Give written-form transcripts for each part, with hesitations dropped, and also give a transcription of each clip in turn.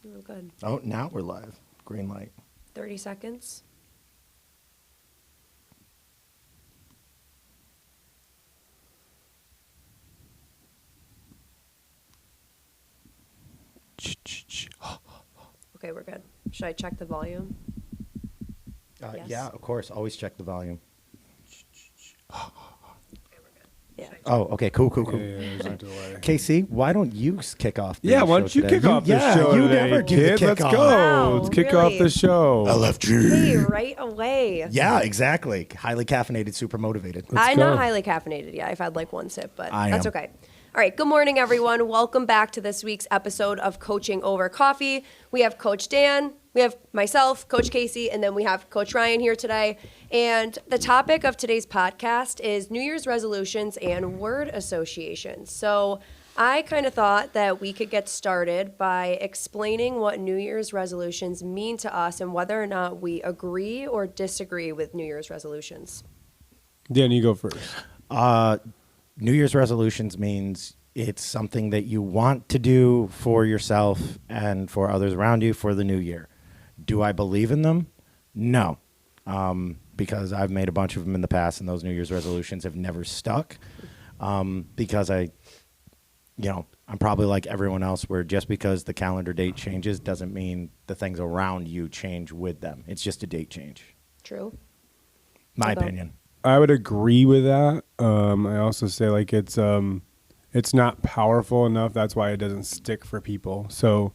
Oh, good. Oh, now we're live. Green light. 30 seconds. Okay, we're good. Should I check the volume? Yes. Yeah, of course. Always check the volume. Okay, we're good. Yeah. Oh, okay. Cool. Yeah, there's a delay. Kasey, why don't you kick off the Yeah, show why don't you today? kick off the show you today, never do the kid? Let's kickoff. go. Wow, Let's kick really? off the show. LFG. Hey, right away. Yeah, exactly. Highly caffeinated, super motivated. I'm go. not highly caffeinated yet. I've had like one sip, but I that's am. okay. All right. Good morning, everyone. Welcome back to this week's episode of Coaching Over Coffee. We have Coach Dan, we have myself, Coach Kasey, and then we have Coach Ryan here today. And the topic of today's podcast is New Year's resolutions and word associations. So I kind of thought that we could get started by explaining what New Year's resolutions mean to us and whether or not we agree or disagree with New Year's resolutions. Dan, you go first. New Year's resolutions means it's something that you want to do for yourself and for others around you for the new year. Do I believe in them? No, because I've made a bunch of them in the past, and those New Year's resolutions have never stuck. Because I'm probably like everyone else, where just because the calendar date changes doesn't mean the things around you change with them. It's just a date change. True? My Although- opinion. I would agree with that. I also say like it's not powerful enough. That's why it doesn't stick for people. So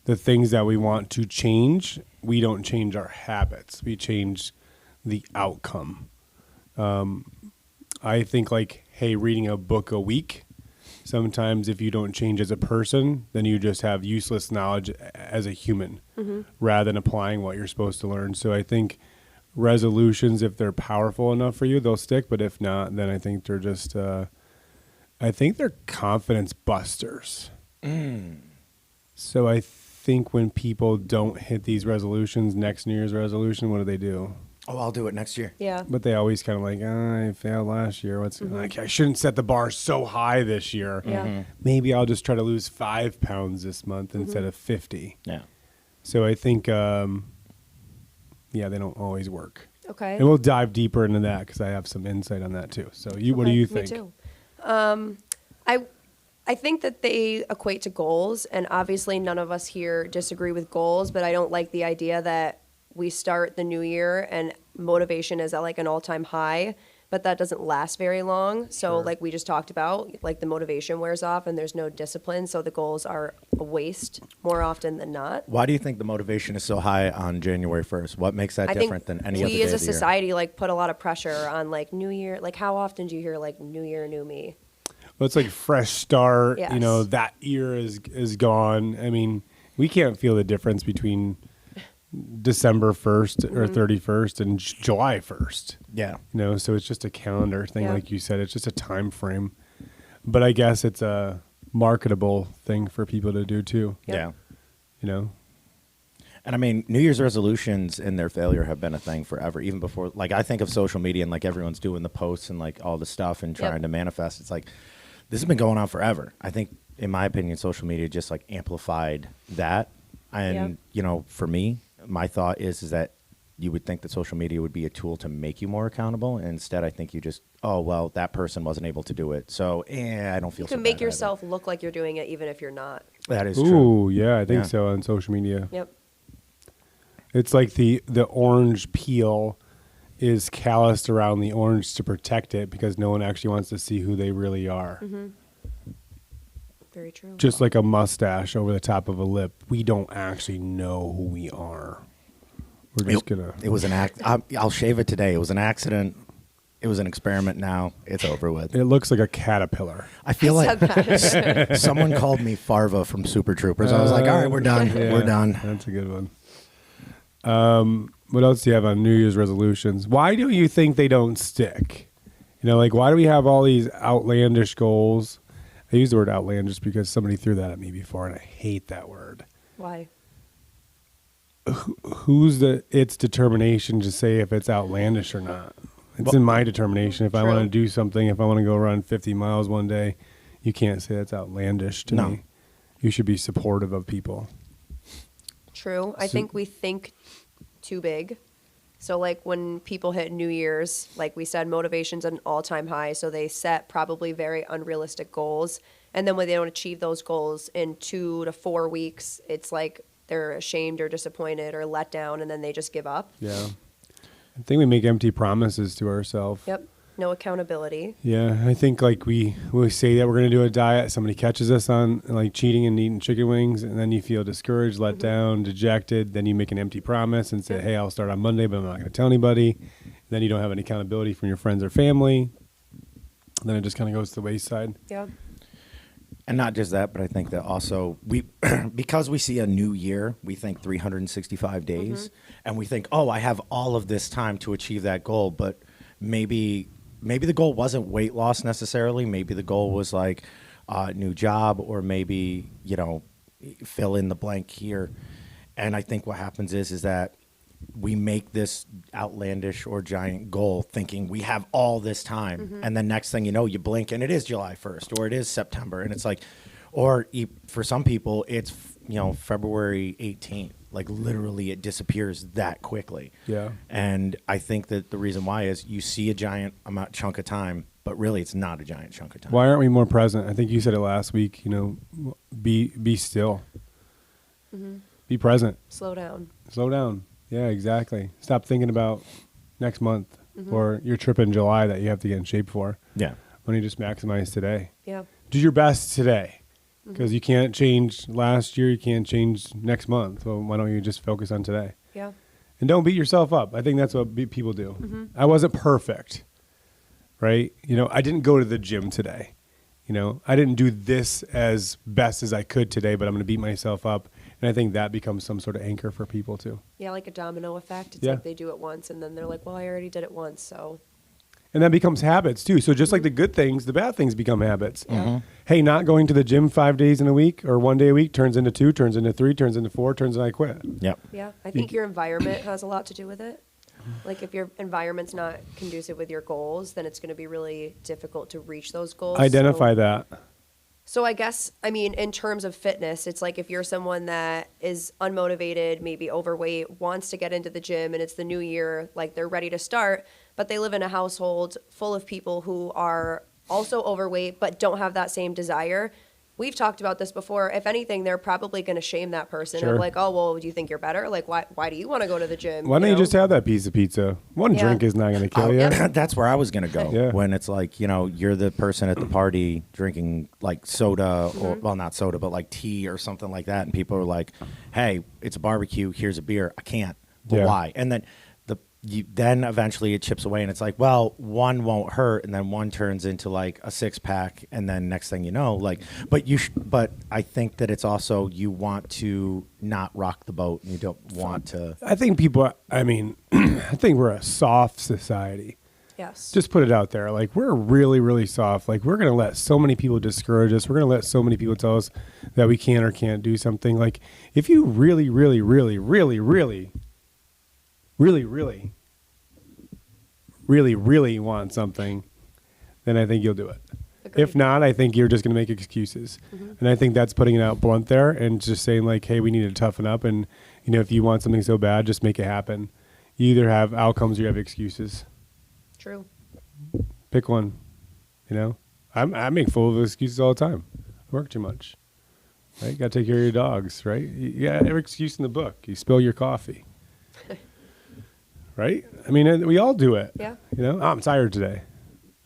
the things that we want to change, we don't change our habits. We change the outcome. I think like, hey, reading a book a week, sometimes if you don't change as a person, then you just have useless knowledge as a human rather than applying what you're supposed to learn. So I think resolutions, if they're powerful enough for you, they'll stick. But if not, then I think they're just, I think they're confidence busters. So I think when people don't hit these resolutions, next New Year's resolution, what do? Oh, I'll do it next year. Yeah. But they always kind of like, I failed last year. Like, I shouldn't set the bar so high this year. Yeah. Maybe I'll just try to lose 5 pounds this month instead of 50. Yeah. So I think, they don't always work. Okay. And we'll dive deeper into that because I have some insight on that too. So what do Okay, you me think? too. I think that they equate to goals, and obviously none of us here disagree with goals, but I don't like the idea that we start the new year and motivation is at like an all-time high, but that doesn't last very long. So like we just talked about, like the motivation wears off and there's no discipline, so the goals are a waste more often than not. Why do you think the motivation is so high on January 1st? What makes that I different think than any other day we as a of the year? society like put a lot of pressure on like New Year. Like how often do you hear like New Year, new me? Well, it's like fresh start. Yes. You know, that year is gone. I mean, we can't feel the difference between December 1st or 31st and July 1st. Yeah. You know, so it's just a calendar thing, Yeah. like you said. It's just a time frame. But I guess it's a marketable thing for people to do too. Yep. Yeah. You know? And I mean, New Year's resolutions and their failure have been a thing forever, even before. Like, I think of social media and like everyone's doing the posts and like all the stuff and trying to manifest. It's like, this has been going on forever. I think, in my opinion, social media just like amplified that. And, for me, my thought is that you would think that social media would be a tool to make you more accountable. And instead, I think you just, oh, well, that person wasn't able to do it. So, I don't feel You so can make bad yourself look like you're doing it even if you're not. either. That is true. Ooh, yeah, I think Yeah. so on social media. Yep. It's like the orange peel is calloused around the orange to protect it because no one actually wants to see who they really are. Very true. Just like a mustache over the top of a lip, we don't actually know who we are. We're just gonna. It was an act. I'll shave it today. It was an accident. It was an experiment. Now it's over with. It looks like a caterpillar. I feel I said like someone called me Farva from Super Troopers. I was like, all right, we're done. Yeah, We're done. That's a good one. What else do you have on New Year's resolutions? Why do you think they don't stick? You know, like why do we have all these outlandish goals? I use the word outlandish because somebody threw that at me before, and I hate that word. Why? Who's its determination to say if it's outlandish or not? It's in my determination. If I True. want to do something, if I want to go run 50 miles one day, you can't say that's outlandish to No. me. You should be supportive of people. True. I think we think too big. So like when people hit New Year's, like we said, motivation's at an all-time high. So they set probably very unrealistic goals. And then when they don't achieve those goals in 2 to 4 weeks, it's like they're ashamed or disappointed or let down, and then they just give up. Yeah. I think we make empty promises to ourselves. Yep. No accountability. Yeah, I think like we say that we're going to do a diet, somebody catches us on like cheating and eating chicken wings, and then you feel discouraged, let down, dejected. Then you make an empty promise and say, hey, I'll start on Monday, but I'm not going to tell anybody. Then you don't have any accountability from your friends or family. Then it just kind of goes to the wayside. Yeah. And not just that, but I think that also we, because we see a new year, we think 365 days, and we think, oh, I have all of this time to achieve that goal. But maybe the goal wasn't weight loss necessarily. Maybe the goal was like a new job, or maybe, fill in the blank here. And I think what happens is that we make this outlandish or giant goal thinking we have all this time. And then next thing you know, you blink and it is July 1st or it is September. And it's like, or for some people, it's, February 18th. Like literally it disappears that quickly. Yeah. And I think that the reason why is you see a giant chunk of time, but really it's not a giant chunk of time. Why aren't we more present? I think you said it last week, be still. Be present. Slow down. Slow down. Yeah, exactly. Stop thinking about next month or your trip in July that you have to get in shape for. Yeah. When you just maximize today. Yeah. Do your best today, because you can't change last year. You can't change next month. So why don't you just focus on today? Yeah. And don't beat yourself up. I think that's what people do. I wasn't perfect, right? I didn't go to the gym today. I didn't do this as best as I could today, but I'm going to beat myself up. And I think that becomes some sort of anchor for people too. Yeah, like a domino effect. It's Yeah. like they do it once and then they're like, well, I already did it once, so. And that becomes habits too. So just like the good things, the bad things become habits. Hey, not going to the gym 5 days in a week or 1 day a week turns into 2, turns into 3, turns into 4, turns into I quit. Yep. Yeah, I think your environment has a lot to do with it. Like if your environment's not conducive with your goals, then it's going to be really difficult to reach those goals. Identify that. So I guess, in terms of fitness, it's like if you're someone that is unmotivated, maybe overweight, wants to get into the gym and it's the new year, like they're ready to start, but they live in a household full of people who are also overweight but don't have that same desire. We've talked about this before. If anything, they're probably going to shame that person. Sure. Of like, oh, well, do you think you're better? Like, why do you want to go to the gym? Why don't you just have that piece of pizza? One drink is not going to kill you. That's where I was going to go. Yeah. When it's like, you're the person at the party drinking like soda or, well, not soda, but like tea or something like that. And people are like, hey, it's a barbecue. Here's a beer. I can't. Well, why? And then then eventually it chips away and it's like, well, one won't hurt. And then one turns into like a 6-pack. And then next thing you know, like, but I think that it's also, you want to not rock the boat and you don't want to. I think I think we're a soft society. Yes. Just put it out there. Like, we're really, really soft. Like, we're going to let so many people discourage us. We're going to let so many people tell us that we can or can't do something. Like, if you really, really, really, really, really, really, really, really, really want something, then I think you'll do it. Agreed. If not, I think you're just going to make excuses. And I think that's putting it out blunt there and just saying like, hey, we need to toughen up. And, if you want something so bad, just make it happen. You either have outcomes or you have excuses. True. Pick one. I make full of excuses all the time. I work too much. Right? Got to take care of your dogs, right? Yeah, every excuse in the book. You spill your coffee. Right? We all do it. Yeah. Oh, I'm tired today.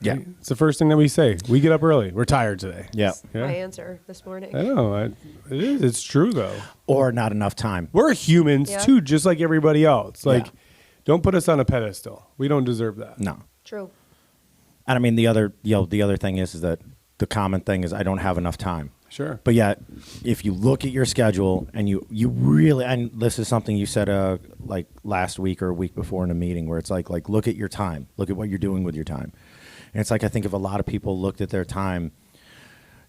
Yeah. Right? It's the first thing that we say. We get up early. We're tired today. Yeah. My answer this morning. I know. It is. It's true, though. Or not enough time. We're humans, Yeah. too, just like everybody else. Like, don't put us on a pedestal. We don't deserve that. No. True. And the other thing is that the common thing is I don't have enough time. Sure. But yet, if you look at your schedule and you really, and this is something you said like last week or a week before in a meeting where it's like look at your time, look at what you're doing with your time. And it's like, I think if a lot of people looked at their time,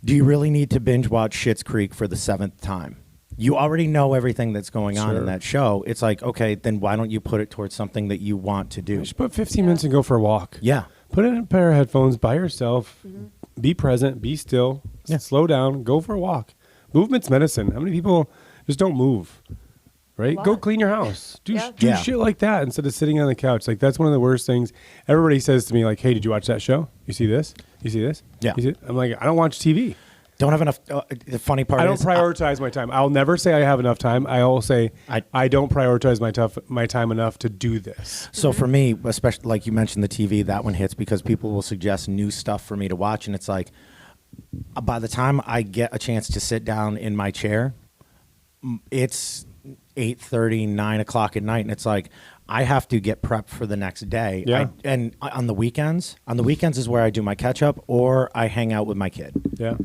do you really need to binge watch Schitt's Creek for the 7th time? You already know everything that's going on in that show. It's like, okay, then why don't you put it towards something that you want to do? Just put 15 minutes and go for a walk. Yeah. Put in a pair of headphones by yourself. Be present. Be still. Yeah. Slow down. Go for a walk. Movement's medicine. How many people just don't move? right? A Go lot. clean your house. Do Yeah. shit like that instead of sitting on the couch. Like that's one of the worst things. Everybody says to me like, "Hey, did you watch that show? You see this? You see this? Yeah. You see it?" I'm like, I don't watch TV. Don't have enough. The funny part I don't is prioritize my time. I'll never say I have enough time. I will say I don't prioritize my time enough to do this. So for me, especially like you mentioned the TV, that one hits because people will suggest new stuff for me to watch, and it's like by the time I get a chance to sit down in my chair, it's 8:30, 9 o'clock at night, and it's like I have to get prepped for the next day. Yeah. And on the weekends is where I do my catch up or I hang out with my kid. Yeah,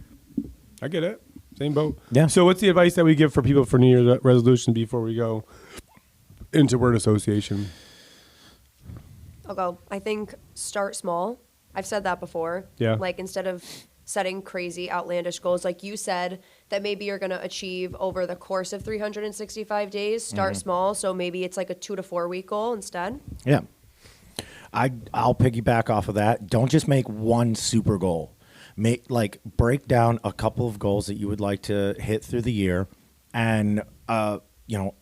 I get it. Same boat. Yeah. So what's the advice that we give for people for New Year's resolution before we go into word association? I'll go. I think start small. I've said that before. Yeah. Like instead of setting crazy outlandish goals like you said that maybe you're going to achieve over the course of 365 days, start small. So maybe it's like a 2 to 4 week goal instead. Yeah. I'll piggyback off of that. Don't just make one super goal. Break down a couple of goals that you would like to hit through the year and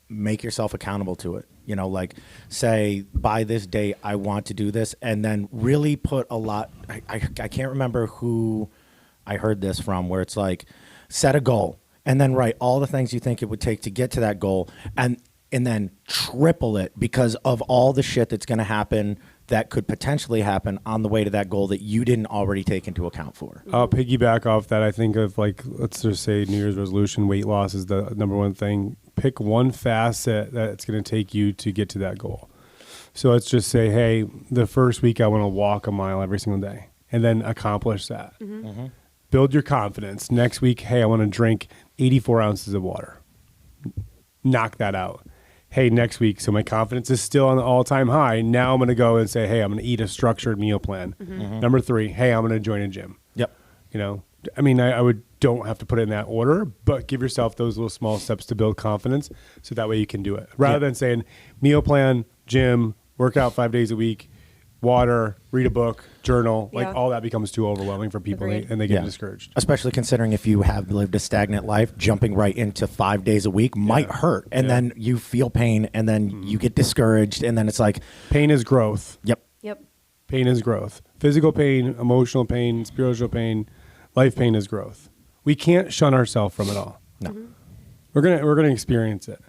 make yourself accountable to it. Say by this date I want to do this, and then really put a lot. I can't remember who I heard this from, where it's like set a goal and then write all the things you think it would take to get to that goal, and then triple it because of all the shit that's going to happen that could potentially happen on the way to that goal that you didn't already take into account for. I'll piggyback off that. I think of like, let's just say New Year's resolution, weight loss is the number one thing. Pick one facet that it's going to take you to get to that goal. So let's just say, hey, the first week I want to walk a mile every single day and then accomplish that. Mm-hmm. Build your confidence. Next week, hey, I want to drink 84 ounces of water. Knock that out. Hey, next week, so my confidence is still on the all-time high. Now I'm going to go and say, hey, I'm going to eat a structured meal plan. Mm-hmm. Number 3, hey, I'm going to join a gym. Yep. I don't have to put it in that order, but give yourself those little small steps to build confidence so that way you can do it. Rather than saying meal plan, gym, work out 5 days a week, water, read a book, journal, Yeah. all that becomes too overwhelming for people Agreed. and they get discouraged. Especially considering if you have lived a stagnant life, jumping right into 5 days a week might hurt. And then you feel pain and then you get discouraged. And then it's like, Pain is growth. yep. Yep. Pain is growth. Physical pain, emotional pain, spiritual pain, life pain is growth. We can't shun ourselves from it all. No. We're gonna experience it.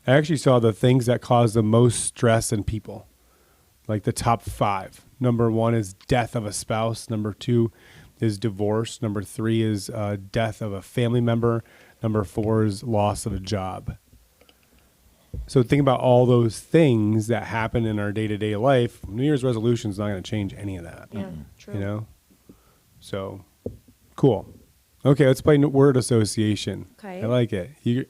I actually saw the things that cause the most stress in people, like the top 5. Number 1 is death of a spouse. Number 2 is divorce. Number 3 is death of a family member. Number 4 is loss of a job. So think about all those things that happen in our day-to-day life. New Year's resolution is not going to change any of that. Yeah, true. So cool. Okay, let's play word association. Okay. I like it. We're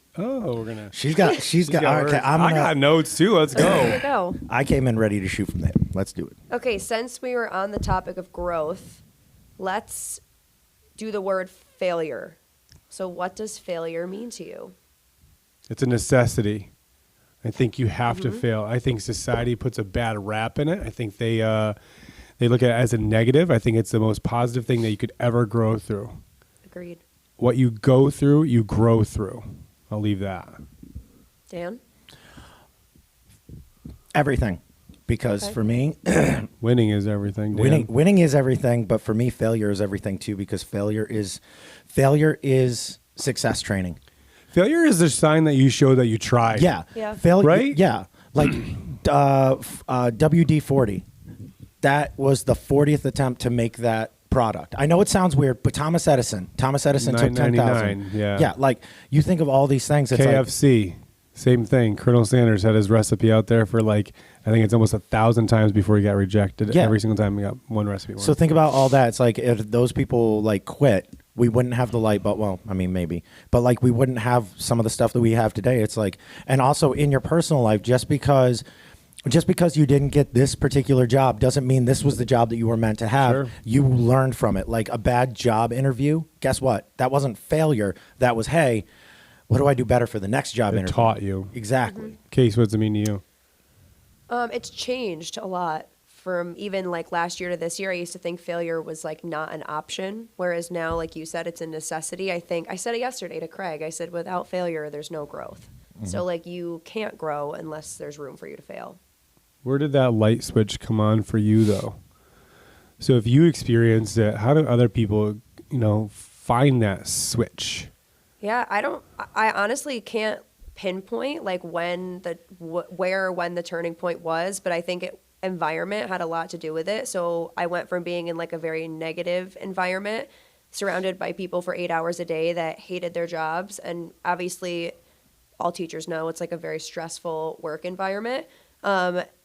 gonna. She's got. words. Okay, I got notes too. Let's Here we go. go. I came in ready to shoot from there. Let's do it. Okay, since we were on the topic of growth, let's do the word failure. So what does failure mean to you? It's a necessity. I think you have to fail. I think society puts a bad rap in it. I think they look at it as a negative. I think it's the most positive thing that you could ever grow through. Agreed. What you go through, you grow through. I'll leave that. Dan? Everything. Because Okay. for me, Winning is everything. Dan. winning is everything, but for me, failure is everything too. Because failure is success training. Failure is a sign that you show that you tried. Yeah, Yeah. failure. Right? Yeah, like WD-40. That was the 40th attempt to make that product. I know it sounds weird, but Thomas Edison took 10,000. $9.99, yeah. Yeah, like you think of all these things. It's like, KFC, same thing. Colonel Sanders had his recipe out there for I think it's almost 1,000 times before he got rejected. Yeah. Every single time he got one recipe. so think about all that. It's like if those people quit, we wouldn't have the light bulb. Well, I mean, maybe, but we wouldn't have some of the stuff that we have today. It's like, and also in your personal life, just because you didn't get this particular job doesn't mean this was the job that you were meant to have. Sure. You learned from it. Like a bad job interview, guess what? That wasn't failure. That was, hey, what do I do better for the next job It interview? taught you. Exactly. Case, what does it mean to you? It's changed a lot from even last year to this year. I used to think failure was not an option, whereas now, like you said, it's a necessity. I said it yesterday to Craig. I said, without failure, there's no growth. So like you can't grow unless there's room for you to fail. Where did that light switch come on for you, though? So if you experienced it, how do other people, find that switch? Yeah, I honestly can't pinpoint like when the turning point was, but I think environment had a lot to do with it. So I went from being in like a very negative environment, surrounded by people for 8 hours a day that hated their jobs. And obviously all teachers know it's like a very stressful work environment.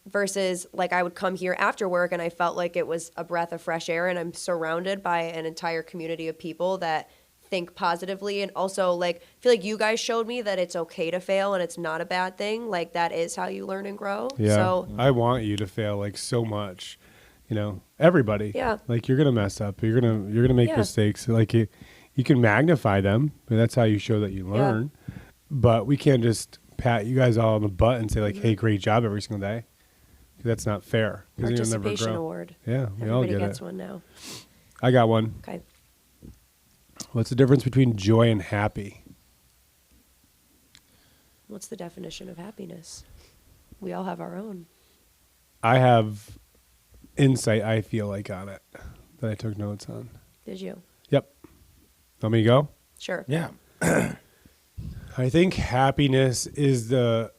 Versus like I would come here after work and I felt like it was a breath of fresh air, and I'm surrounded by an entire community of people that think positively, and also like I feel like you guys showed me that it's okay to fail and it's not a bad thing. Like that is how you learn and grow. Yeah. So I want you to fail like so much, everybody. Yeah. Like you're gonna mess up. You're gonna make mistakes. Like you can magnify them, and that's how you show that you learn. Yeah. But we can't just pat you guys all on the butt and say like, "Hey, great job" every single day. That's not fair. Participation award. Yeah, we all Everybody get gets it. one now. I got one. Okay. What's the difference between joy and happy? What's the definition of happiness? We all have our own. I have insight, I feel like, on it that I took notes on. Did you? Yep. Want me to go? Sure. Yeah. I think happiness is the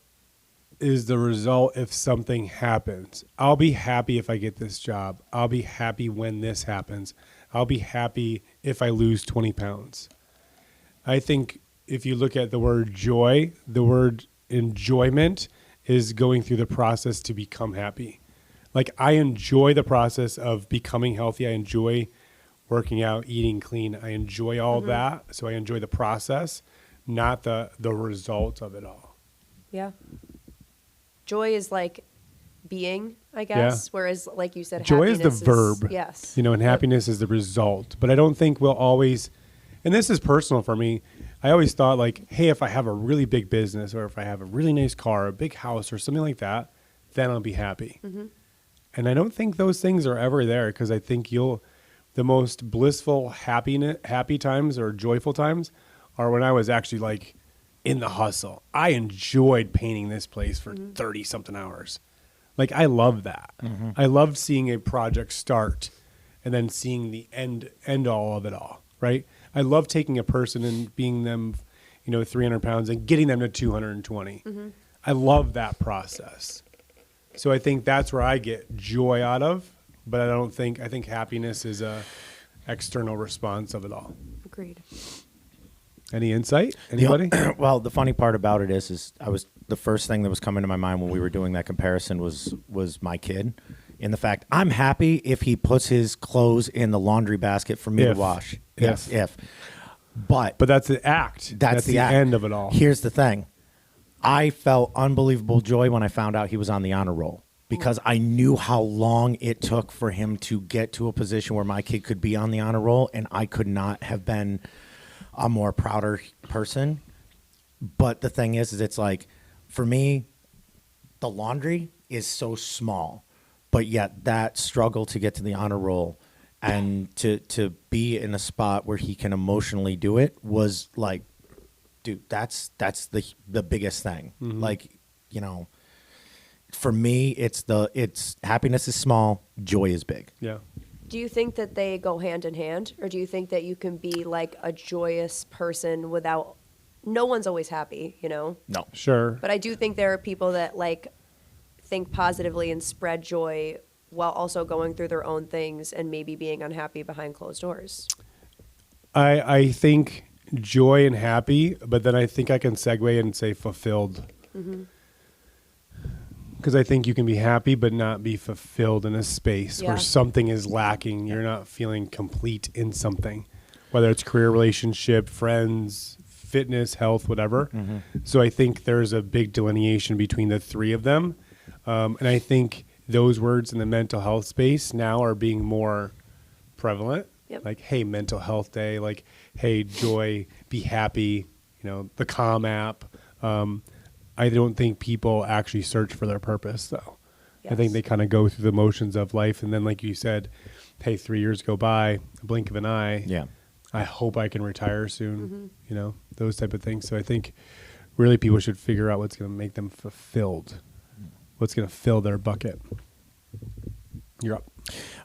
result if something happens. I'll be happy if I get this job. I'll be happy when this happens. I'll be happy if I lose 20 pounds. I think if you look at the word joy, the word enjoyment is going through the process to become happy. Like I enjoy the process of becoming healthy. I enjoy working out, eating clean. I enjoy all that. So I enjoy the process, not the result of it all. Yeah. Joy is like being, I guess, whereas like you said, joy is the happiness verb. Yes. And happiness is the result. But I don't think we'll always, and this is personal for me, I always thought like, hey, if I have a really big business or if I have a really nice car, a big house or something like that, then I'll be happy. Mm-hmm. And I don't think those things are ever there, because I think the most blissful happy times or joyful times are when I was actually like in the hustle. I enjoyed painting this place for 30 something hours. Like I love that. Mm-hmm. I loved seeing a project start and then seeing the end all of it all, right? I love taking a person and being them, 300 pounds and getting them to 220. Mm-hmm. I love that process. So I think that's where I get joy out of, but I think happiness is a external response of it all. Agreed. Any insight? Anybody? Well, the funny part about it is the first thing that was coming to my mind when we were doing that comparison was my kid, in the fact I'm happy if he puts his clothes in the laundry basket for me to wash. Yes. If. But that's the act. That's the act. end of it all. Here's the thing. I felt unbelievable joy when I found out he was on the honor roll, because I knew how long it took for him to get to a position where my kid could be on the honor roll, and I could not have been a more prouder person. But the thing is it's like, for me, the laundry is so small, but yet that struggle to get to the honor roll and to be in a spot where he can emotionally do it was like, dude, that's the biggest thing. Mm-hmm. Like, for me, it's happiness is small, joy is big. Yeah. Do you think that they go hand in hand, or do you think that you can be like a joyous person without? No one's always happy, No. Sure. But I do think there are people that like think positively and spread joy while also going through their own things and maybe being unhappy behind closed doors. I think joy and happy, but then I think I can segue and say fulfilled. Mm-hmm. Because I think you can be happy but not be fulfilled in a space where something is lacking. You're not feeling complete in something, whether it's career, relationship, friends, fitness, health, whatever. Mm-hmm. So I think there's a big delineation between the three of them. And I think those words in the mental health space now are being more prevalent. Yep. Like, hey, mental health day. Like, hey, joy, be happy. The Calm app. I don't think people actually search for their purpose, though. Yes. I think they kind of go through the motions of life. And then, like you said, hey, 3 years go by, a blink of an eye. Yeah. I hope I can retire soon, those type of things. So I think Really, people should figure out what's going to make them fulfilled, what's going to fill their bucket. You're up.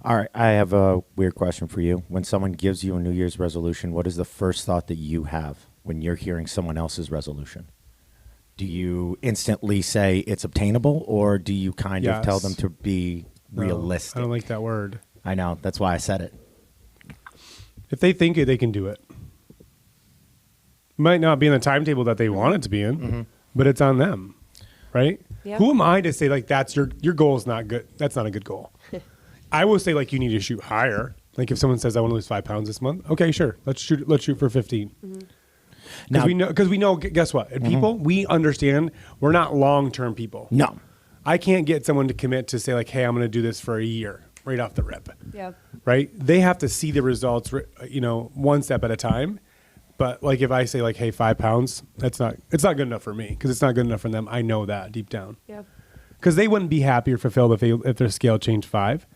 All right, I have a weird question for you. When someone gives you a New Year's resolution, what is the first thought that you have when you're hearing someone else's resolution? Do you instantly say it's obtainable, or do you kind of tell them to be realistic? I don't like that word. I know. That's why I said it. If they think it, they can do it. Might not be in the timetable that they want it to be in, but it's on them, right? Yeah. Who am I to say like that's your goal is not good? That's not a good goal. I will say like you need to shoot higher. Like if someone says I want to lose 5 pounds this month, okay, sure, let's shoot for 15. Because we know. Guess what? And people, we understand we're not long-term people. No. I can't get someone to commit to say like, hey, I'm going to do this for a year right off the rip. Yeah. Right? They have to see the results, one step at a time. But like if I say like, hey, 5 pounds, it's not good enough for me because it's not good enough for them. I know that deep down. Yeah. Because they wouldn't be happy or fulfilled if their scale changed 5.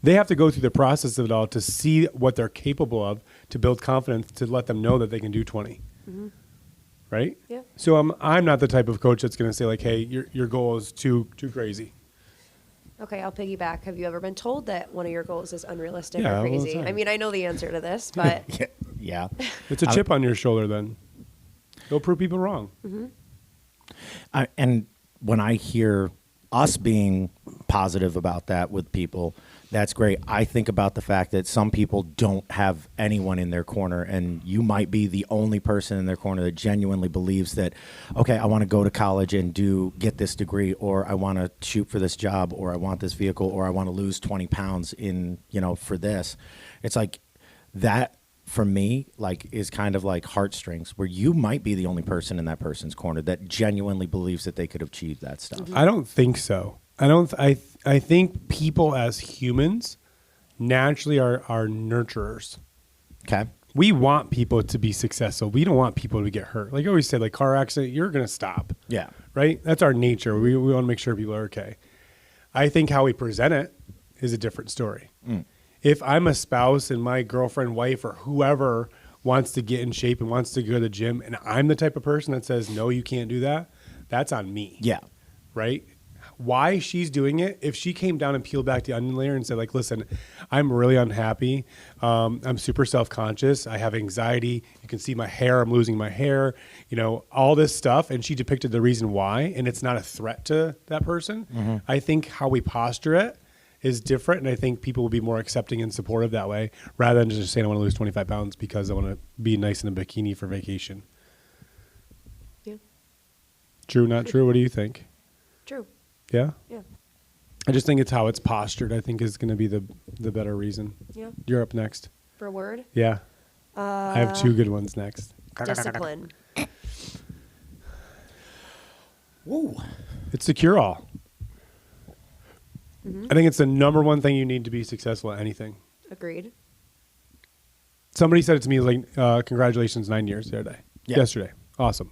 They have to go through the process of it all to see what they're capable of, to build confidence, to let them know that they can do 20. Right? Yeah. So I'm not the type of coach that's going to say like, hey, your goal is too crazy. Okay, I'll piggyback. Have you ever been told that one of your goals is unrealistic Yeah, or all the crazy? time. I mean, I know the answer to this, but Yeah. It's a chip on your shoulder then. Go prove people wrong. And when I hear us being positive about that with people, that's great. I think about the fact that some people don't have anyone in their corner, and you might be the only person in their corner that genuinely believes that, okay, I want to go to college and get this degree, or I want to shoot for this job, or I want this vehicle, or I want to lose 20 pounds for this. It's like that for me, like, is kind of like heartstrings, where you might be the only person in that person's corner that genuinely believes that they could achieve that stuff. I don't think so. I think people as humans naturally are nurturers. Okay. We want people to be successful. We don't want people to get hurt. Like I always say, like car accident, you're going to stop. Yeah. Right? That's our nature. We want to make sure people are okay. I think how we present it is a different story. If I'm a spouse and my girlfriend, wife, or whoever wants to get in shape and wants to go to the gym, and I'm the type of person that says, no, you can't do that, that's on me. Yeah. Right? Why she's doing it, if she came down and peeled back the onion layer and said, like, listen, I'm really unhappy. I'm super self-conscious. I have anxiety. You can see my hair. I'm losing my hair. All this stuff. And she depicted the reason why, and it's not a threat to that person. I think how we posture it is different, and I think people will be more accepting and supportive that way rather than just saying I want to lose 25 pounds because I want to be nice in a bikini for vacation. Yeah. True, not true? What do you think? True. Yeah? Yeah. I just think it's how it's postured, I think, is going to be the better reason. Yeah. You're up next. For a word? Yeah. I have 2 good ones next. Discipline. Woo. It's the cure-all. I think it's the number one thing you need to be successful at anything. Agreed. Somebody said it to me, like, congratulations, 9 years the other day. Yeah. Yesterday. Awesome.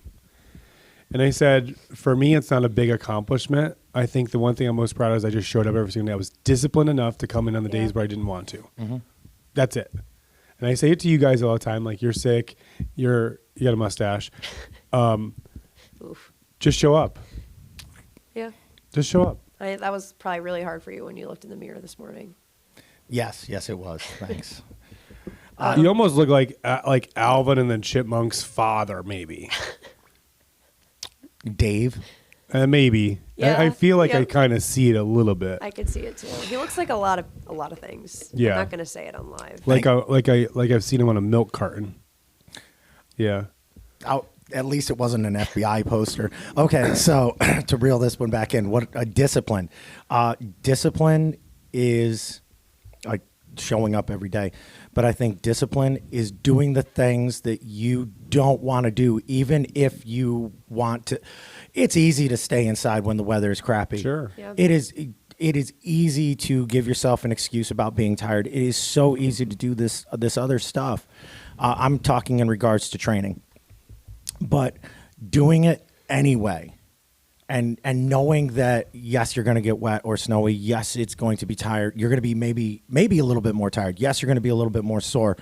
And I said, for me, it's not a big accomplishment. I think the one thing I'm most proud of is I just showed up every single day. I was disciplined enough to come in on the days where I didn't want to. That's it. And I say it to you guys all the time, like, you're sick, you got a mustache. Oof. Just show up. Yeah. Just show up. That was probably really hard for you when you looked in the mirror this morning. Yes, it was. Thanks. You almost look like Alvin and the Chipmunks' father, maybe. Dave. Maybe. Yeah, I feel like I yep. kind of see it a little bit. I could see it too. He looks like a lot of things. Yeah. I'm not gonna say it on live. Like I've seen him on a milk carton. Yeah. At least it wasn't an FBI poster. Okay, so to reel this one back in, what a discipline. Discipline is like showing up every day. But I think discipline is doing the things that you don't want to do, even if you want to. It's easy to stay inside when the weather is crappy. Sure. Yeah. It is easy to give yourself an excuse about being tired. It is so easy to do this other stuff. I'm talking in regards to training. But doing it anyway, and knowing that, yes, you're going to get wet or snowy. Yes, it's going to be tired. You're going to be maybe a little bit more tired. Yes, you're going to be a little bit more sore.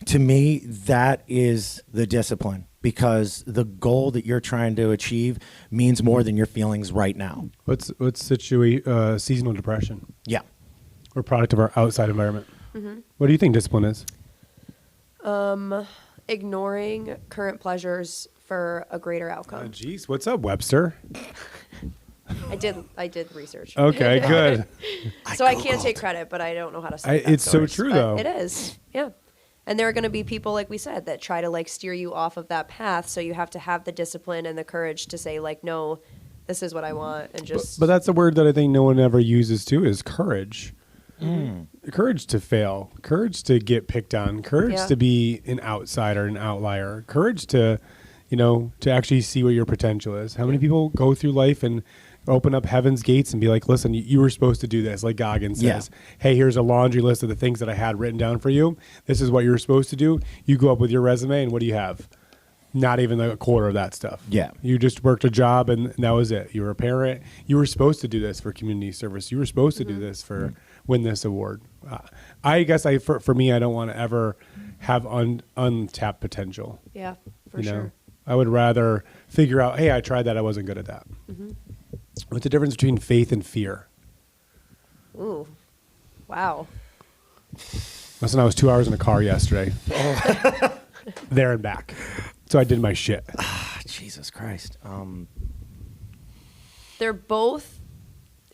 To me, that is the discipline, because the goal that you're trying to achieve means more than your feelings right now. What's seasonal depression? Yeah. Or product of our outside environment. What do you think discipline is? Ignoring current pleasures for a greater outcome. Geez, what's up, Webster? I did research. Okay, good. So I can't take credit, but I don't know how to say that It's so source, true, but though. It is, yeah. And there are going to be people, like we said, that try to like steer you off of that path. So you have to have the discipline and the courage to say like, no, this is what I want, and just. But that's a word that I think no one ever uses too, is courage. Courage to fail, courage to get picked on, courage to be an outsider, an outlier, courage to, to actually see what your potential is. How many people go through life and open up heaven's gates and be like, listen, you were supposed to do this, like Goggins says. Hey, here's a laundry list of the things that I had written down for you. This is what you were supposed to do. You go up with your resume, and what do you have? Not even a quarter of that stuff. Yeah. You just worked a job, and that was it. You were a parent. You were supposed to do this for community service. You were supposed to do this for win this award. I guess for me, I don't want to ever have untapped potential. Yeah, for sure. I would rather figure out, hey, I tried that. I wasn't good at that. What's the difference between faith and fear? Ooh, wow. Listen, I was 2 hours in a car yesterday. There and back. So I did my shit. Jesus Christ. They're both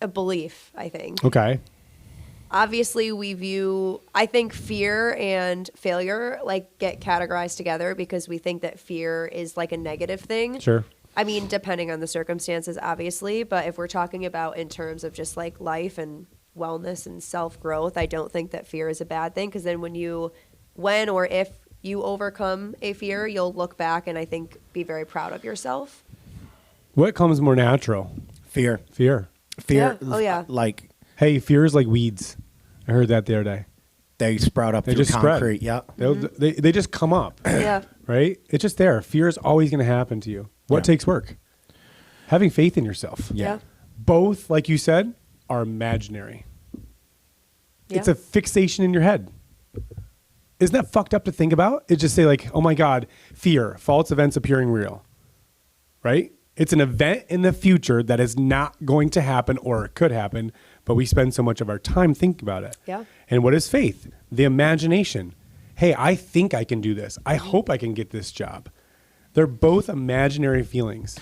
a belief, I think. Okay. Obviously, I think fear and failure like get categorized together because we think that fear is like a negative thing. Sure. I mean, depending on the circumstances, obviously, but if we're talking about in terms of just like life and wellness and self-growth, I don't think that fear is a bad thing, because then when or if you overcome a fear, you'll look back and I think be very proud of yourself. What comes more natural? Fear. Fear. Fear. Yeah. Oh, yeah. Like, hey, fear is like weeds. I heard that the other day. they sprout up They through just concrete. spread. Yeah. They just come up. Yeah. Right? It's just there. Fear is always going to happen to you. What takes work? Having faith in yourself. Yeah. Both, like you said, are imaginary. Yeah. It's a fixation in your head. Isn't that fucked up to think about? It just say like, oh my God, fear, false events appearing real. Right? It's an event in the future that is not going to happen, or it could happen, but we spend so much of our time thinking about it. Yeah. And what is faith? The imagination. Hey, I think I can do this. I hope I can get this job. They're both imaginary feelings.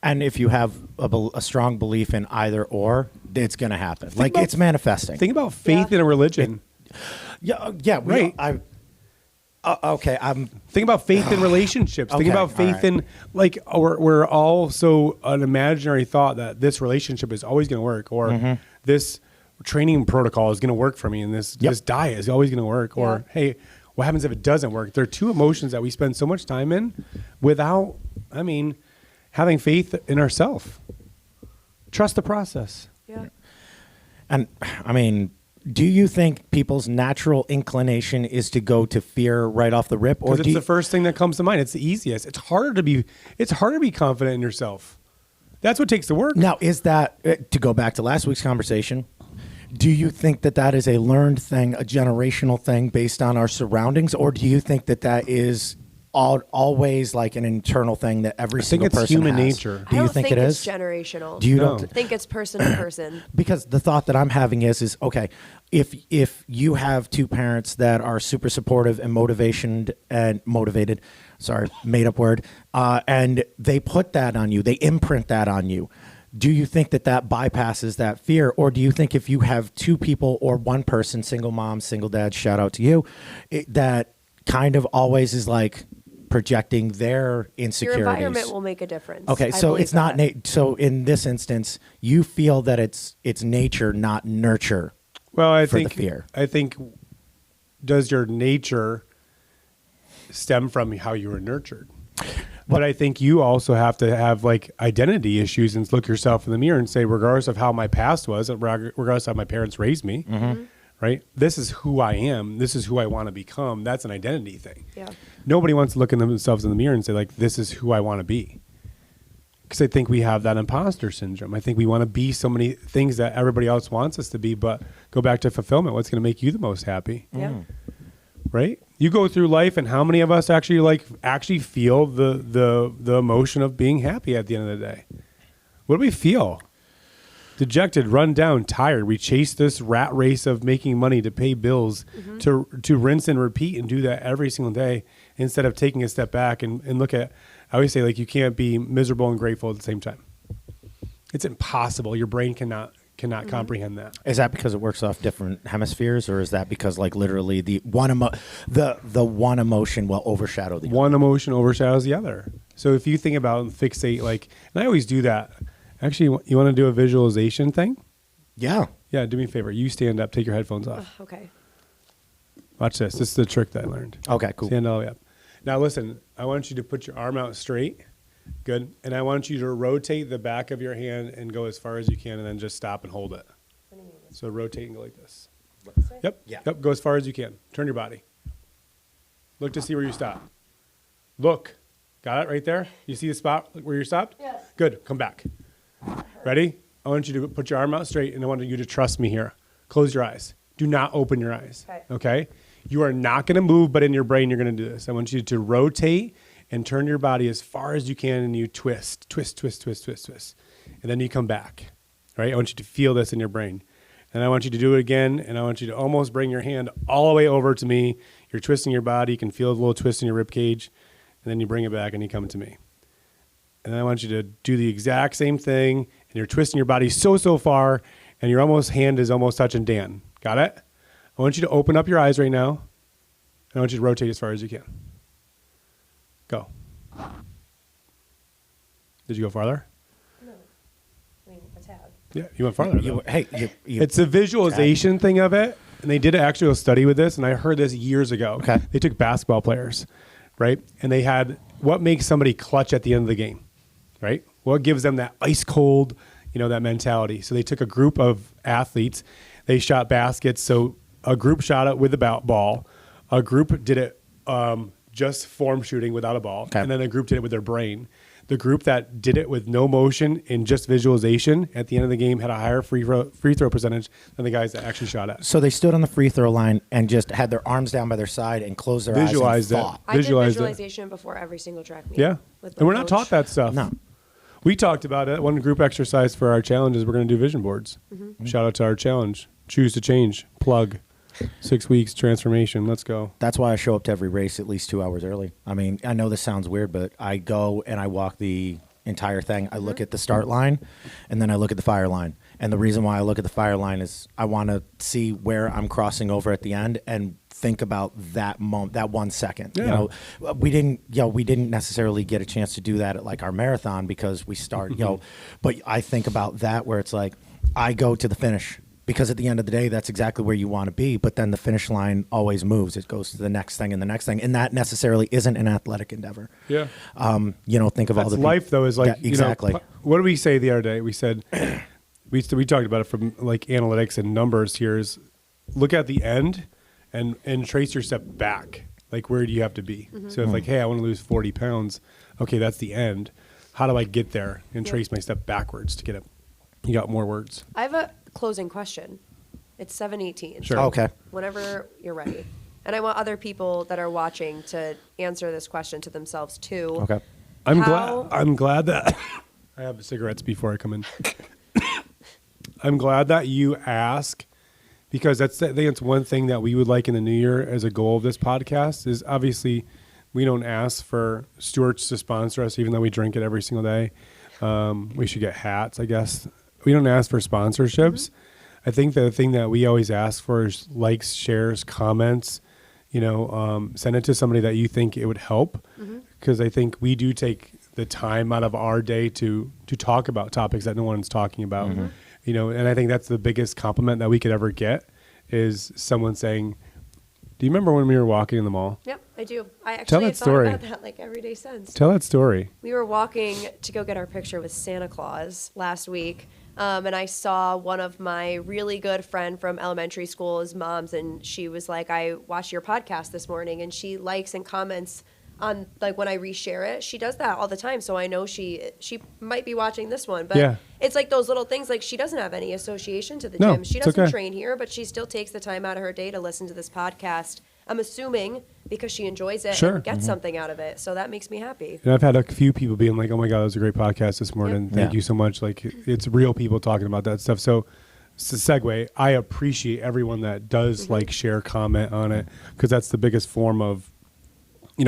And if you have a strong belief in either or, it's going to happen. It's manifesting. Think about faith in a religion. Right. Think about faith in relationships. Think about faith in, like, we're all so an imaginary thought that this relationship is always going to work, or this training protocol is going to work for me, and this diet is always going to work, or hey, what happens if it doesn't work? There are two emotions that we spend so much time in without, having faith in ourselves. Trust the process. Yeah. And do you think people's natural inclination is to go to fear right off the rip, or Because it's the first thing that comes to mind. It's the easiest. It's harder to be confident in yourself. That's what takes the work. Now, is that to go back to last week's conversation? Do you think that is a learned thing, a generational thing based on our surroundings, or do you think that is always like an internal thing that every single person has? I think it's human nature. Do you think it is? It's generational. Do you I think it's person to person. Because the thought that I'm having is okay, if you have two parents that are super supportive and motivated, sorry, made up word, and they put that on you, they imprint that on you, do you think that bypasses that fear? Or do you think if you have two people or one person, single mom, single dad, shout out to you, that kind of always is like projecting their insecurities? Your environment will make a difference. Okay, so it's not so in this instance, you feel that it's nature, not nurture. Well, I think the fear. I think, does your nature stem from how you were nurtured? But I think you also have to have like identity issues and look yourself in the mirror and say, regardless of how my past was, regardless of how my parents raised me, right? This is who I am. This is who I want to become. That's an identity thing. Yeah. Nobody wants to look at themselves in the mirror and say, like, this is who I want to be. Because I think we have that imposter syndrome. I think we want to be so many things that everybody else wants us to be, but go back to fulfillment. What's going to make you the most happy? Yeah. Right? You go through life, and how many of us actually feel the emotion of being happy at the end of the day? What do we feel? Dejected, run down, tired. We chase this rat race of making money to pay bills, to rinse and repeat and do that every single day instead of taking a step back and look at, I always say, like, you can't be miserable and grateful at the same time. It's impossible. Your brain cannot comprehend that. Is that because it works off different hemispheres, or is that because, like, literally the one emotion will overshadow the other? One emotion overshadows the other. So if you think about and fixate, like, and I always do that. Actually, you want to do a visualization thing? Yeah. Yeah, do me a favor. You stand up, take your headphones off. Okay. Watch this. This is the trick that I learned. Okay, cool. Stand all the way up. Now listen, I want you to put your arm out straight. Good. And I want you to rotate the back of your hand and go as far as you can, and then just stop and hold it. So rotate and go like this. Yep. Yeah. Yep. Go as far as you can. Turn your body. Look to see where you stop. Look. Got it right there? You see the spot where you stopped? Yes. Good. Come back. Ready? I want you to put your arm out straight, and I want you to trust me here. Close your eyes. Do not open your eyes. Okay? You are not going to move, but in your brain, you're going to do this. I want you to rotate and turn your body as far as you can, and you twist. And then you come back. All right? I want you to feel this in your brain. And I want you to do it again, and I want you to almost bring your hand all the way over to me. You're twisting your body. You can feel a little twist in your rib cage. And then you bring it back, and you come to me. And then I want you to do the exact same thing, and you're twisting your body so far, and your hand is almost touching Dan. Got it? I want you to open up your eyes right now, and I want you to rotate as far as you can. Go. Did you go farther? No. I mean, a tad. Yeah, you went farther. though. It's a visualization thing of it, and they did actually a study with this, and I heard this years ago. Okay. They took basketball players, right? And they had what makes somebody clutch at the end of the game. Right? What gives them that ice cold, that mentality? So they took a group of athletes, they shot baskets. So a group shot it with a ball, a group did it just form shooting without a ball, and then a group did it with their brain. The group that did it with no motion and just visualization at the end of the game had a higher free throw percentage than the guys that actually shot it. So they stood on the free throw line and just had their arms down by their side and closed their Visualized eyes and it. thought. I did Visualized it. visualization before every single track meet. Yeah. And we're not taught that stuff. No. We talked about it. One group exercise for our challenge is we're going to do vision boards. Shout out to our challenge. Choose to change. Plug. 6 weeks transformation. Let's go. That's why I show up to every race at least 2 hours early. I mean, I know this sounds weird, but I go and I walk the entire thing. I look at the start line, and then I look at the fire line. And the reason why I look at the fire line is I want to see where I'm crossing over at the end and think about that moment, that 1 second. Yeah. We didn't necessarily get a chance to do that at like our marathon because we start, but I think about that where it's like I go to the finish. Because at the end of the day, that's exactly where you want to be. But then the finish line always moves. It goes to the next thing and the next thing. And that necessarily isn't an athletic endeavor. Yeah. Think of all the life, though, is like, yeah, exactly. What did we say the other day? We said, we talked about it from like analytics and numbers here is look at the end and trace your step back. Like, where do you have to be? So if like, hey, I want to lose 40 pounds. Okay, that's the end. How do I get there and trace my step backwards to get it? You got more words. I have a closing question. It's 7:18. Sure. Okay. Whenever you're ready. And I want other people that are watching to answer this question to themselves too. Okay. I'm glad that I have cigarettes before I come in. I'm glad that you ask because I think it's one thing that we would like in the new year as a goal of this podcast is obviously we don't ask for Stewart's to sponsor us, even though we drink it every single day. We should get hats, I guess. We don't ask for sponsorships. I think the thing that we always ask for is likes, shares, comments. Send it to somebody that you think it would help, because I think we do take the time out of our day to talk about topics that no one's talking about. And I think that's the biggest compliment that we could ever get is someone saying, "Do you remember when we were walking in the mall?" Yep, I do. I actually Tell that have story. thought about that like every day since. Tell that story. We were walking to go get our picture with Santa Claus last week, and I saw one of my really good friend from elementary school's moms, and she was like, I watched your podcast this morning, and she likes and comments on, like, when I reshare it. She does that all the time, so I know she might be watching this one. But Yeah. it's like those little things, like she doesn't have any association to the No, gym. She it's doesn't okay. train here, but she still takes the time out of her day to listen to this podcast. I'm assuming because she enjoys it Sure. and gets something out of it. So that makes me happy. And I've had a few people being like, "Oh my God, that was a great podcast this morning. Yep. Thank Yeah. you so much." Like, it's real people talking about that stuff. So, it's a segue. I appreciate everyone that does like share, comment on it, because that's the biggest form of,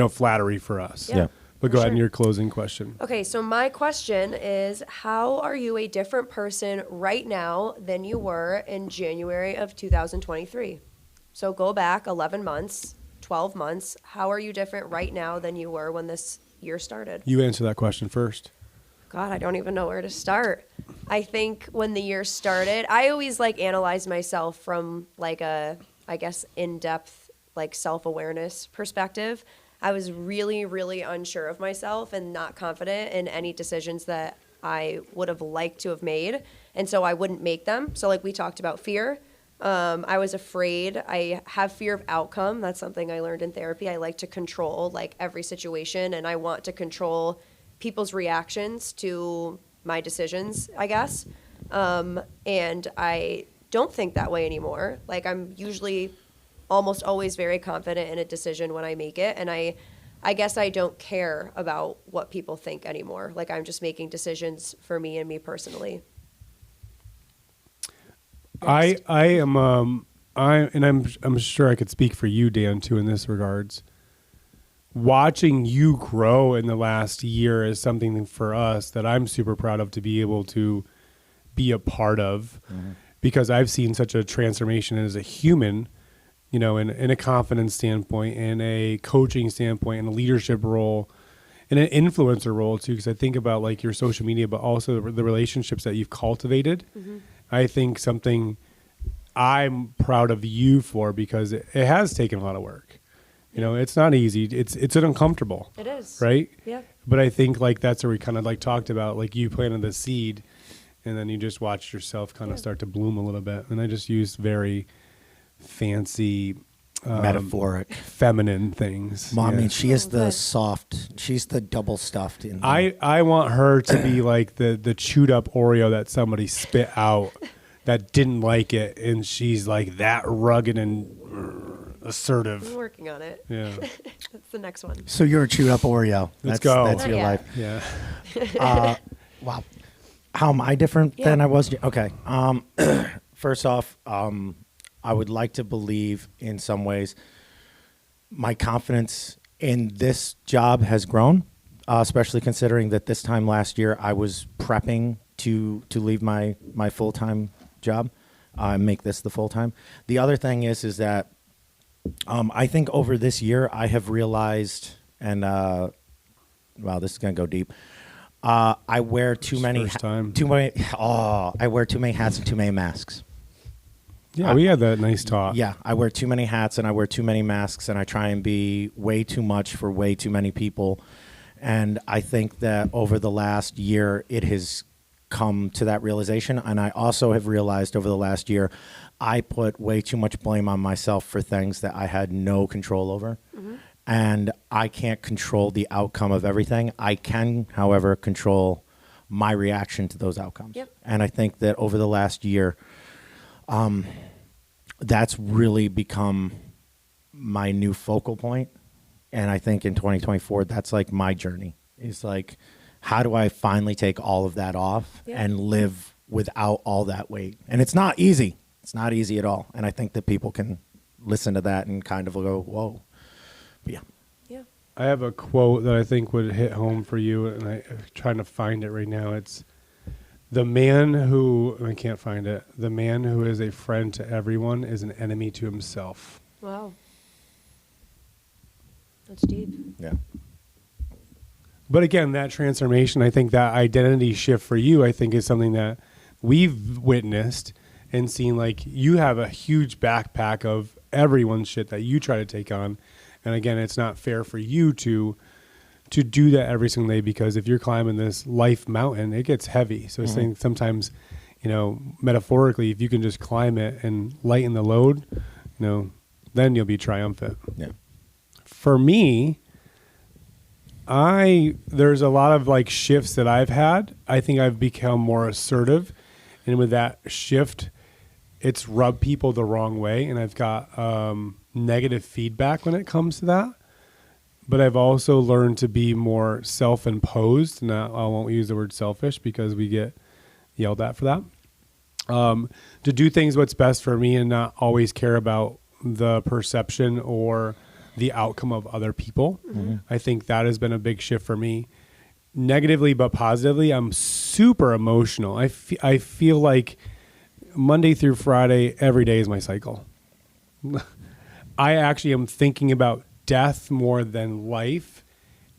flattery for us. Yeah. Yeah. But For go ahead sure. in your closing question. Okay, so my question is, how are you a different person right now than you were in January of 2023? So go back 11 months, 12 months. How are you different right now than you were when this year started? You answer that question first. God, I don't even know where to start. I think when the year started, I always analyze myself from a, I guess, in-depth self-awareness perspective. I was really, really unsure of myself and not confident in any decisions that I would have liked to have made. And so I wouldn't make them. So we talked about fear. I was afraid. I have fear of outcome. That's something I learned in therapy. I like to control every situation, and I want to control people's reactions to my decisions, I guess. And I don't think that way anymore. I'm usually almost always very confident in a decision when I make it. And I guess I don't care about what people think anymore. I'm just making decisions for me and me personally. I'm sure I could speak for you, Dan, too, in this regards. Watching you grow in the last year is something for us that I'm super proud of to be able to be a part of, because I've seen such a transformation as a human, in a confidence standpoint, in a coaching standpoint, in a leadership role, in an influencer role too, because I think about your social media, but also the relationships that you've cultivated. I think something I'm proud of you for, because it has taken a lot of work. It's not easy. It's uncomfortable. It is. Right? Yeah. But I think that's where we kind of talked about, you planted the seed and then you just watched yourself kind of start to bloom a little bit. And I just used very fancy, Metaphoric. feminine things. Well, I Yeah. mean, she is Oh, the good. soft. She's the double stuffed. In I want her to be like the chewed up Oreo that somebody spit out that didn't like it, and she's that rugged and I'm assertive. working on it. Yeah. That's the next one. So you're a chewed up Oreo. Let's go. That's Not your yet. life. Yeah. Wow. How am I different Yeah. than I was? Okay. First off, I would like to believe in some ways my confidence in this job has grown, especially considering that this time last year I was prepping to leave my full-time job, make this the full-time. The other thing is that I think over this year I have realized, and wow, this is going to go deep. I wear too many First time. I wear too many hats and too many masks. Yeah, we had that nice talk. Yeah, I wear too many hats and I wear too many masks, and I try and be way too much for way too many people. And I think that over the last year, it has come to that realization. And I also have realized over the last year, I put way too much blame on myself for things that I had no control over. And I can't control the outcome of everything. I can, however, control my reaction to those outcomes. Yep. And I think that over the last year, that's really become my new focal point. And I think in 2024, that's my journey. Is how do I finally take all of that off and live without all that weight? And it's not easy. It's not easy at all. And I think that people can listen to that and kind of go, whoa. But yeah. Yeah. I have a quote that I think would hit home for you, and I'm trying to find it right now. It's the man who, I can't find it, the man who is a friend to everyone is an enemy to himself. Wow. That's deep. Yeah. But again, that transformation, I think that identity shift for you, I think is something that we've witnessed and seen. You have a huge backpack of everyone's shit that you try to take on. And again, it's not fair for you to do that every single day, because if you're climbing this life mountain, it gets heavy. So it's saying sometimes, metaphorically, if you can just climb it and lighten the load, then you'll be triumphant. Yeah. For me, there's a lot of shifts that I've had. I think I've become more assertive, and with that shift, it's rubbed people the wrong way. And I've got negative feedback when it comes to that. But I've also learned to be more self-imposed. Now, I won't use the word selfish because we get yelled at for that. To do things what's best for me and not always care about the perception or the outcome of other people. Mm-hmm. I think that has been a big shift for me. Negatively but positively, I'm super emotional. I feel like Monday through Friday, every day is my cycle. I actually am thinking about death more than life.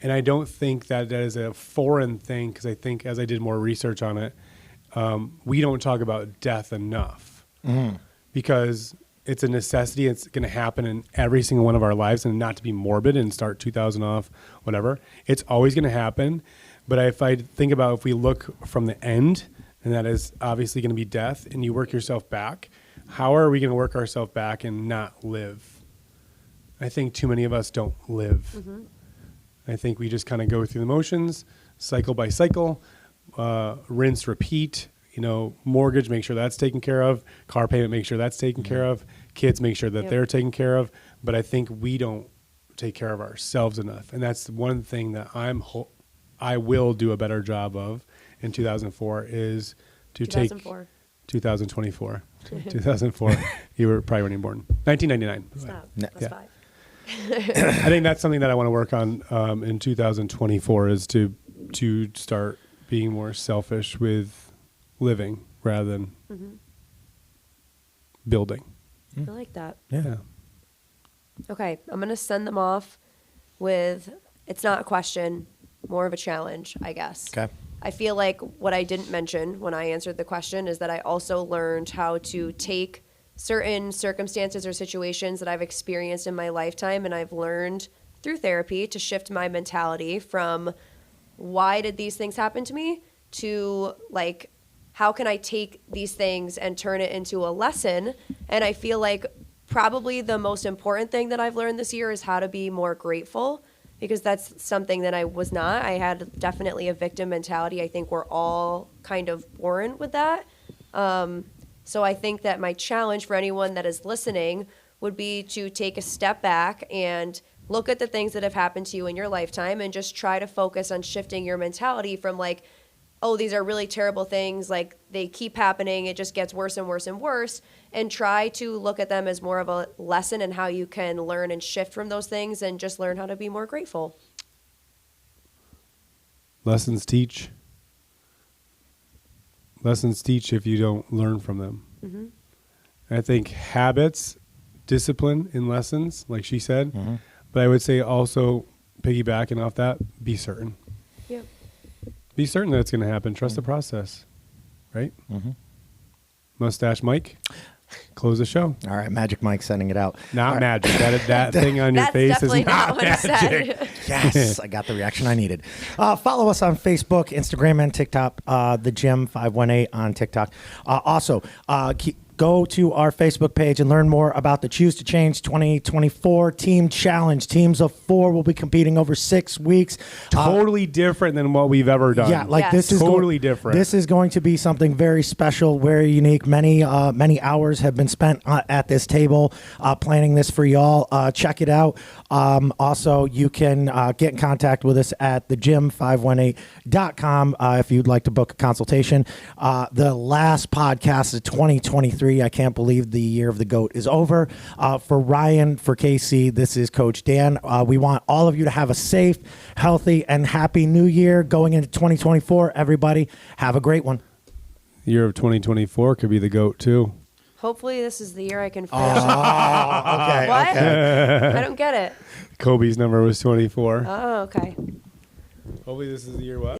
And I don't think that is a foreign thing, because I think as I did more research on it, we don't talk about death enough because it's a necessity. It's going to happen in every single one of our lives, and not to be morbid and start 2000 off, whatever. It's always going to happen. But if I think about, if we look from the end, and that is obviously going to be death, and you work yourself back, how are we going to work ourselves back and not live? I think too many of us don't live. Mm-hmm. I think we just kind of go through the motions, cycle by cycle, rinse, repeat. Mortgage, make sure that's taken care of. Car payment, make sure that's taken care of. Kids, make sure that they're taken care of. But I think we don't take care of ourselves enough. And that's one thing that I will do a better job of in 2004 is to 2004. 2024. 2004. You were probably when you were born. 1999. Stop. That's 5. I think that's something that I want to work on in 2024 is to start being more selfish with living rather than building. I like that. Yeah. Okay, I'm going to send them off with, it's not a question, more of a challenge, I guess. Okay. I feel like what I didn't mention when I answered the question is that I also learned how to take certain circumstances or situations that I've experienced in my lifetime, and I've learned through therapy to shift my mentality from why did these things happen to me to like, how can I take these things and turn it into a lesson? And I feel like probably the most important thing that I've learned this year is how to be more grateful, because that's something that I was not. I had definitely a victim mentality. I think we're all kind of born with that. So I think that my challenge for anyone that is listening would be to take a step back and look at the things that have happened to you in your lifetime and just try to focus on shifting your mentality from like, oh, these are really terrible things, like they keep happening, it just gets worse and worse and worse, and try to look at them as more of a lesson and how you can learn and shift from those things and just learn how to be more grateful. Lessons teach. Lessons teach if you don't learn from them. Mm-hmm. I think habits, discipline in lessons, like she said, but I would say also piggybacking off that, be certain. Yep. Be certain that it's going to happen. Trust the process, right? Mm-hmm. Mustache Mike, close the show. All right, Magic Mike sending it out. Not magic. That thing on your face is not magic. Yes, I got the reaction I needed. Follow us on Facebook, Instagram, and TikTok. The Gym 518 on TikTok. Also, go to our Facebook page and learn more about the Choose to Change 2024 Team Challenge. Teams of 4 will be competing over 6 weeks. Totally different than what we've ever done. Yeah, like this is totally different. This is going to be something very special, very unique. Many hours have been spent at this table planning this for y'all. Check it out. Also, you can get in contact with us at thegym518.com if you'd like to book a consultation. The last podcast of 2023. I can't believe the year of the GOAT is over. For Ryan, for Kasey, this is Coach Dan. We want all of you to have a safe, healthy, and happy new year going into 2024. Everybody, have a great one. The year of 2024 could be the GOAT too. Hopefully this is the year I can finish. Okay. What? Okay. I don't get it. Kobe's number was 24. Oh, okay. Hopefully this is the year what?